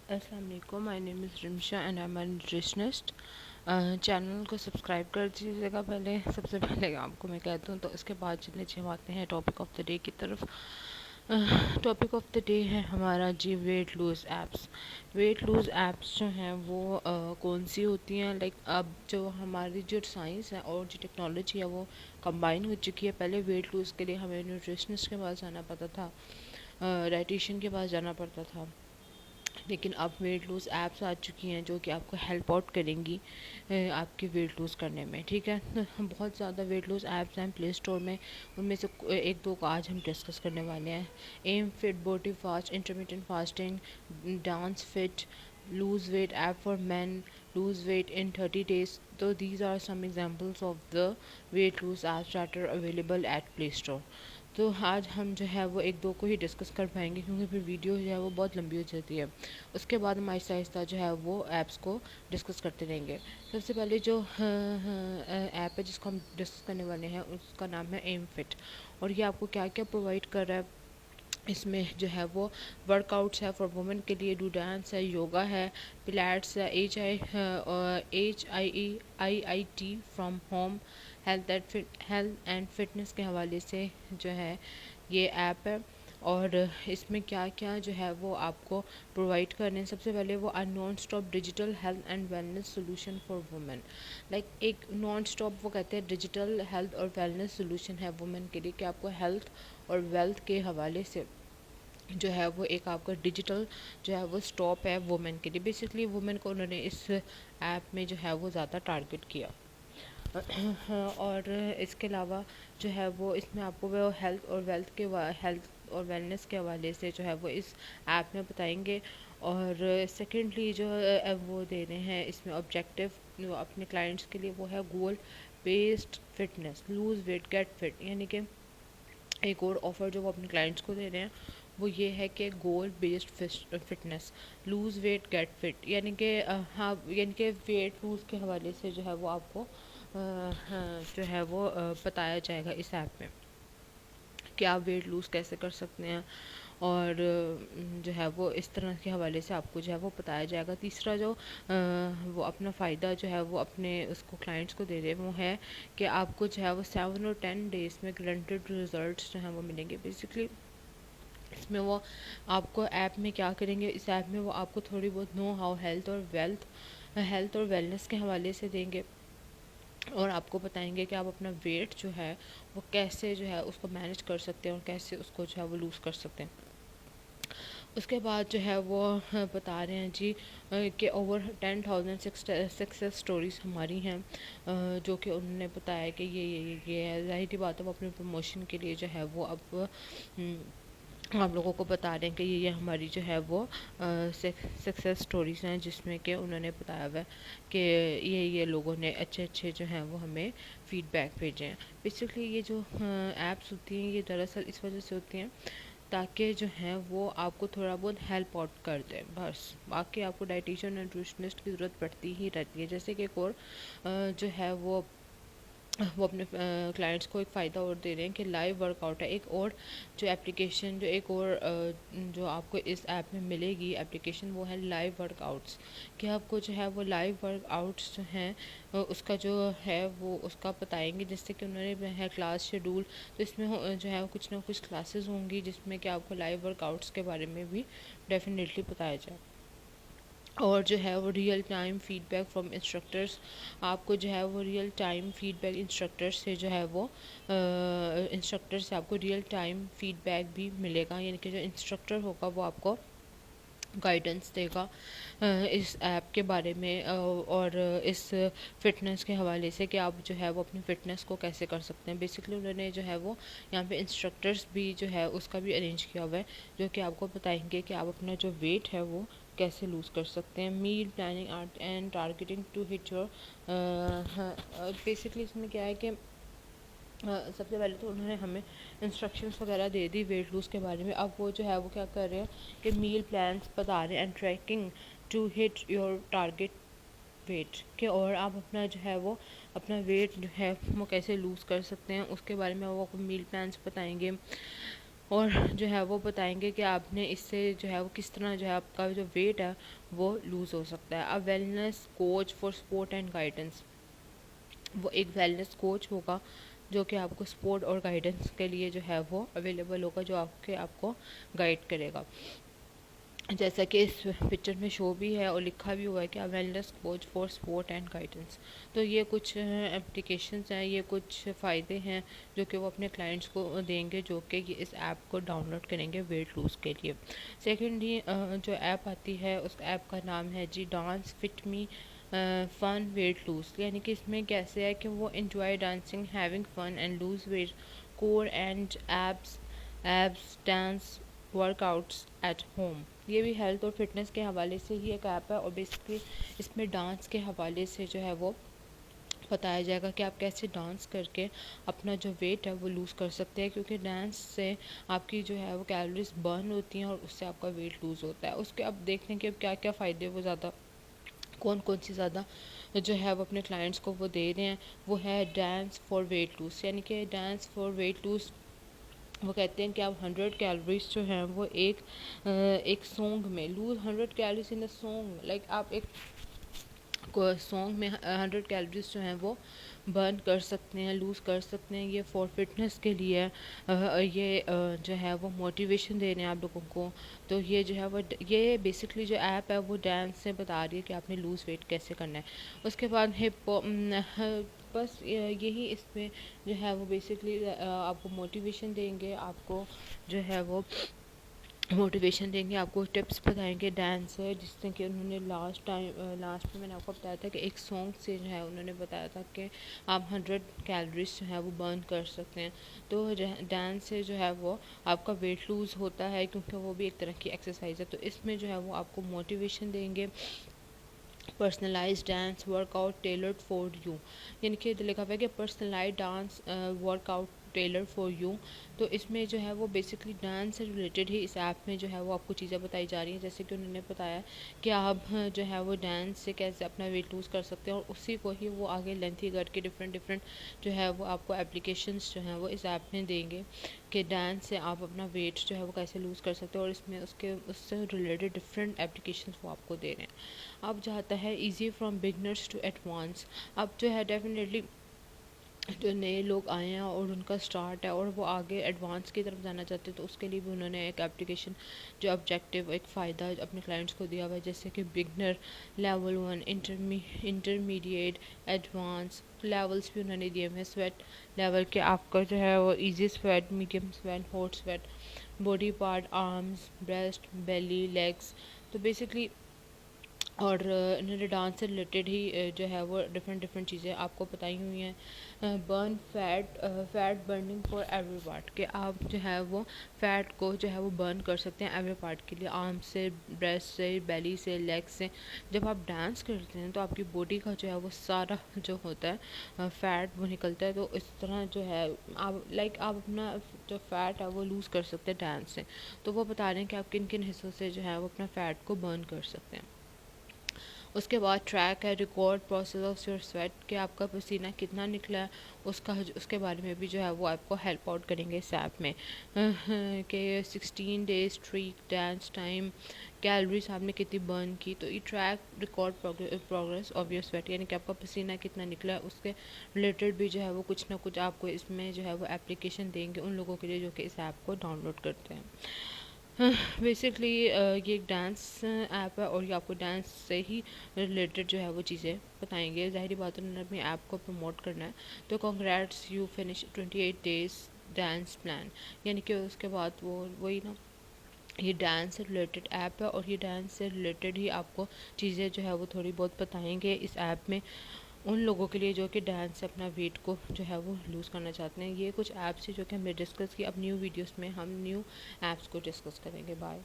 अस्सलाम वालेकुम, my name is Rimsha and I am a nutritionist. Channel को सब्सक्राइब कर दीजिएगा। पहले सबसे पहले आपको मैं कहता हूँ, तो इसके बाद चलिए हम आते हैं टॉपिक ऑफ द डे की तरफ। टॉपिक ऑफ द डे है हमारा जी weight lose apps. Weight lose apps जो हैं वो कौन सी होती हैं, लाइक अब जो हमारी जो साइंस है और जो टेक्नोलॉजी है वो कंबाइन हो चुकी है। पहले वेट लूज़ के लिए हमें न्यूट्रिशनिस्ट के पास जाना पड़ता था, डाइटिशियन के पास जाना पड़ता था, लेकिन अब वेट लूज़ ऐप्स आ चुकी हैं जो कि आपको हेल्प आउट करेंगी आपके वेट लूज़ करने में। ठीक है, तो बहुत ज़्यादा वेट लूज़ ऐप्स हैं प्ले स्टोर में, उनमें से एक दो का आज हम डिस्कस करने वाले हैं। Am fit, body fast, intermediate fasting, dance fit, lose weight app for man, lose weight in 30 days. So these are some examples of the weight lose apps that are available at Play Store. तो आज हम जो है वो एक दो को ही discuss कर पाएंगे, क्योंकि फिर वीडियो जो है वो बहुत लंबी हो जाती है। उसके बाद हम आहिस्ता आहिस्ता जो है वो ऐप्स को डिस्कस करते रहेंगे। सबसे पहले जो ऐप है जिसको हम डिस्कस करने वाले हैं उसका नाम है एम फिट, और ये आपको क्या क्या प्रोवाइड कर रहा है। इसमें जो है वो वर्कआउट्स है फॉर वुमेन के लिए, डू डांस है, योगा है, पिलाट्स है, HIIT from home, health and fitness के हवाले से जो है ये ऐप है। और इसमें क्या क्या जो है वो आपको प्रोवाइड करने हैं। सबसे पहले वो non stop digital health and wellness solution for women. Like एक नॉन स्टॉप वो कहते हैं डिजिटल हेल्थ और वेलनेस सोल्यूशन है वुमेन के लिए, कि आपको हेल्थ और वेल्थ के हवाले से जो है वो एक आपका डिजिटल जो है वो स्टॉप है वुमेन के लिए। बेसिकली वुमेन को उन्होंने इस ऐप में जो है वो ज़्यादा टारगेट किया। और इसके अलावा जो है वो इसमें आपको वो हेल्थ और वेलनेस के हवाले से जो है वो इस ऐप में बताएंगे। और सेकेंडली जो वो दे रहे हैं इसमें ऑब्जेक्टिव जो अपने क्लाइंट्स के लिए, वो है गोल based fitness, lose weight get fit. यानी कि एक और ऑफ़र जो वो अपने क्लाइंट्स को दे रहे हैं वो ये है कि गोल based fitness, lose weight get fit. यानी कि हाँ, यानी कि वेट लूज़ के हवाले से जो है वो आपको हाँ, जो है वो बताया जाएगा इस ऐप में कि आप वेट लूज़ कैसे कर सकते हैं। और जो है वो इस तरह के हवाले से आपको जो है वो बताया जाएगा। तीसरा जो वो अपना फ़ायदा जो है वो अपने उसको क्लाइंट्स को दे रहे हैं वो है कि आपको जो है वो 7 और 10 डेज़ में गारंटेड रिजल्ट्स जो हैं वो मिलेंगे। बेसिकली इसमें वो आपको ऐप में क्या करेंगे, इस ऐप में वो आपको थोड़ी बहुत नो हाउ हेल्थ और वेलनेस के हवाले से देंगे, और आपको बताएंगे कि आप अपना वेट जो है वो कैसे जो है उसको मैनेज कर सकते हैं और कैसे उसको जो है वो लूज़ कर सकते हैं। उसके बाद जो है वो बता रहे हैं जी कि ओवर 10,000 सक्सेस स्टोरीज़ हमारी हैं, जो कि उन्होंने बताया कि ये है। ज़ाहिर बात है वो अपने प्रमोशन के लिए जो है वो अब आप लोगों को बता रहे हैं कि ये हमारी जो है वो सक्सेस स्टोरीज़ हैं, जिसमें कि उन्होंने बताया हुआ है कि ये लोगों ने अच्छे अच्छे जो हैं वो हमें फ़ीडबैक भेजे हैं। बेसिकली ये जो ऐप्स होती हैं ये दरअसल इस वजह से होती हैं ताकि जो है वो आपको थोड़ा बहुत हेल्प आउट कर दें, बस। बाकी आपको डाइटिशियन और न्यूट्रिशनिस्ट की ज़रूरत पड़ती ही रहती है। जैसे कि एक और जो है वो अपने क्लाइंट्स को एक फ़ायदा और दे रहे हैं कि लाइव वर्कआउट है। एक और जो एप्लीकेशन जो एक और जो आपको इस ऐप में मिलेगी एप्लीकेशन, वो है लाइव वर्कआउट्स। कि आपको जो है वो लाइव वर्कआउट्स जो हैं उसका जो है वो उसका बताएंगे, जिससे कि उन्होंने है क्लास शेड्यूल। तो इसमें जो है कुछ ना कुछ क्लासेस होंगी जिसमें कि आपको लाइव वर्कआउट्स के बारे में भी डेफिनेटली बताया जाए। और जो है वो real time feedback from instructors, आपको जो है वो रियल टाइम फीडबैक इंस्ट्रक्टर्स से जो है वो इंस्ट्रक्टर से आपको रियल टाइम फीडबैक भी मिलेगा। यानी कि जो इंस्ट्रक्टर होगा वो आपको गाइडेंस देगा इस ऐप के बारे में और इस फिटनेस के हवाले से कि आप जो है वो अपनी फ़िटनेस को कैसे कर सकते हैं। बेसिकली उन्होंने जो है वो यहाँ पे इंस्ट्रक्टर्स भी जो है उसका भी अरेंज किया हुआ है, जो कि आपको बताएंगे कि आप अपना जो वेट है वो कैसे लूज़ कर सकते हैं। Meal planning art and targeting to hit your, basically इसमें क्या है कि सबसे पहले तो उन्होंने हमें इंस्ट्रक्शंस वगैरह दे दी वेट लूज़ के बारे में। अब वो जो है वो क्या कर रहे हैं कि मील प्लान्स बता रहे हैं and tracking to hit your target weight के, और आप अपना जो है वो अपना वेट जो है वो कैसे लूज़ कर सकते हैं उसके बारे में वो आपको मील प्लान्स बताएंगे। और जो है वो बताएंगे कि आपने इससे जो है वो किस तरह जो है आपका जो वेट है वो लूज़ हो सकता है। अब wellness coach for sport and guidance, वो एक वेलनेस कोच होगा जो कि आपको स्पोर्ट और गाइडेंस के लिए जो है वो अवेलेबल होगा, जो आपको गाइड करेगा। जैसा कि इस पिक्चर में शो भी है और लिखा भी हुआ है कि wellness coach for sport and guidance. तो ये कुछ एप्लीकेशंस हैं, ये कुछ फ़ायदे हैं जो कि वो अपने क्लाइंट्स को देंगे, जो कि ये इस ऐप को डाउनलोड करेंगे वेट लूज़ के लिए। सेकेंडली जो ऐप आती है उस ऐप का नाम है जी dance fit me fun weight lose, यानी कि इसमें कैसे है कि वो enjoy dancing having fun and lose weight core and abs dance workouts at home. ये भी हेल्थ और फिटनेस के हवाले से ही एक ऐप है और बेसिकली इसमें डांस के हवाले से जो है वो बताया जाएगा कि आप कैसे डांस करके अपना जो वेट है वो लूज़ कर सकते हैं, क्योंकि डांस से आपकी जो है वो कैलोरीज बर्न होती हैं और उससे आपका वेट लूज़ होता है। उसके अब देखते हैं कि अब क्या क्या फ़ायदे वो ज़्यादा कौन कौन सी ज़्यादा जो है वो अपने क्लाइंट्स को वो दे रहे हैं। वो है डांस फॉर वेट लूज़, यानी कि डांस फॉर वेट लूज़ वो कहते हैं कि आप 100 कैलोरीज जो हैं वो एक सॉन्ग में lose 100 calories in a song, like आप एक सॉन्ग में 100 कैलोरीज जो हैं वो बर्न कर सकते हैं, लूज़ कर सकते हैं। ये फॉर फिटनेस के लिए ये जो है वो मोटिवेशन दे रहे हैं आप लोगों को। तो ये जो है वो ये बेसिकली जो ऐप है वो डांस से बता रही है कि आपने लूज़ वेट कैसे करना है। उसके बाद बस यही इसमें जो है वो बेसिकली आपको मोटिवेशन देंगे, आपको जो है वो मोटिवेशन देंगे, आपको टिप्स बताएंगे डांस से, जिससे कि उन्होंने लास्ट में मैंने आपको बताया था कि एक सॉन्ग से जो है उन्होंने बताया था कि आप 100 कैलोरीज जो है वो बर्न कर सकते हैं। तो डांस से जो है वो आपका वेट लूज़ होता है, क्योंकि वो भी एक तरह की एक्सरसाइज है। तो इसमें जो है वो आपको मोटिवेशन देंगे। Personalize dance workout tailored for you, यानी कि लिखा हुआ है कि personalize dance workout tailor for you. तो इसमें जो है वो बेसिकली डांस से रिलेटेड ही इस ऐप में जो है वो आपको चीज़ें बताई जा रही हैं, जैसे कि उन्होंने बताया कि आप जो है वो डांस से कैसे अपना वेट लूज़ कर सकते हैं, और उसी को ही वो आगे लेंथी करके डिफरेंट डिफरेंट जो है वो आपको एप्लीकेशंस जो हैं वो इस ऐप में देंगे कि डांस से आप अपना वेट जो है वो कैसे लूज़ कर सकते हैं, और इसमें उससे रिलेटेड डिफरेंट एप्लीकेशंस वो आपको दे रहे हैं। अब जाता है easy from beginners to advance. अब जो है डेफिनेटली जो नए लोग आए हैं और उनका स्टार्ट है और वो आगे एडवांस की तरफ जाना चाहते हैं, तो उसके लिए भी उन्होंने एक एप्लीकेशन जो ऑब्जेक्टिव एक फ़ायदा अपने क्लाइंट्स को दिया हुआ है, जैसे कि beginner, level 1, intermediate, advance levels भी उन्होंने दिए हुए हैं। स्वेट लेवल के आपका जो है वो easy sweat, medium sweat, hot sweat, body part, arms, breast, belly, legs. तो बेसिकली और इन्होंने डांस से रिलेटेड ही जो है वो डिफरेंट डिफरेंट चीज़ें आपको बताई हुई हैं। Burn fat burning for every part, कि आप जो है वो फ़ैट को जो है वो बर्न कर सकते हैं एवरी पार्ट के लिए, आर्म से, ब्रेस्ट से, बेली से, लेग से। जब आप डांस करते हैं तो आपकी बॉडी का जो है वो सारा जो होता है फ़ैट वो निकलता है। तो इस तरह जो है आप अपना जो फ़ैट है वो लूज़ कर सकते हैं डांस से। तो वो बता रहे हैं कि आप किन किन हिस्सों से जो है वो अपना फ़ैट को बर्न कर सकते हैं। उसके बाद ट्रैक है record process of your sweat, कि आपका पसीना कितना निकला है उसके बारे में भी जो है वो आपको हेल्प आउट करेंगे इस ऐप में। कि 16 days streak dance time, calories आपने कितनी बर्न की। तो ये track record progress of your sweat, यानी कि आपका पसीना कितना निकला है उसके रिलेटेड भी जो है वो कुछ ना कुछ आपको इसमें जो है वो एप्लीकेशन देंगे उन लोगों के लिए जो कि इस ऐप को डाउनलोड करते हैं। बेसिकली ये एक डांस ऐप है और ये आपको डांस से ही रिलेटेड जो है वो चीज़ें बताएंगे। ज़ाहिरी बात है उन्होंने अपनी ऐप को प्रमोट करना है। तो congrats you finish 28 days dance plan, यानी कि उसके बाद वो वही ना, ये डांस से रिलेटेड ऐप है और ये डांस से रिलेटेड ही आपको चीज़ें जो है वो थोड़ी बहुत बताएंगे इस ऐप में उन लोगों के लिए जो कि डांस से अपना वेट को जो है वो लूज़ करना चाहते हैं। ये कुछ ऐप्स है जो कि हमने डिस्कस किया। अब न्यू वीडियोस में हम न्यू ऐप्स को डिस्कस करेंगे। बाय।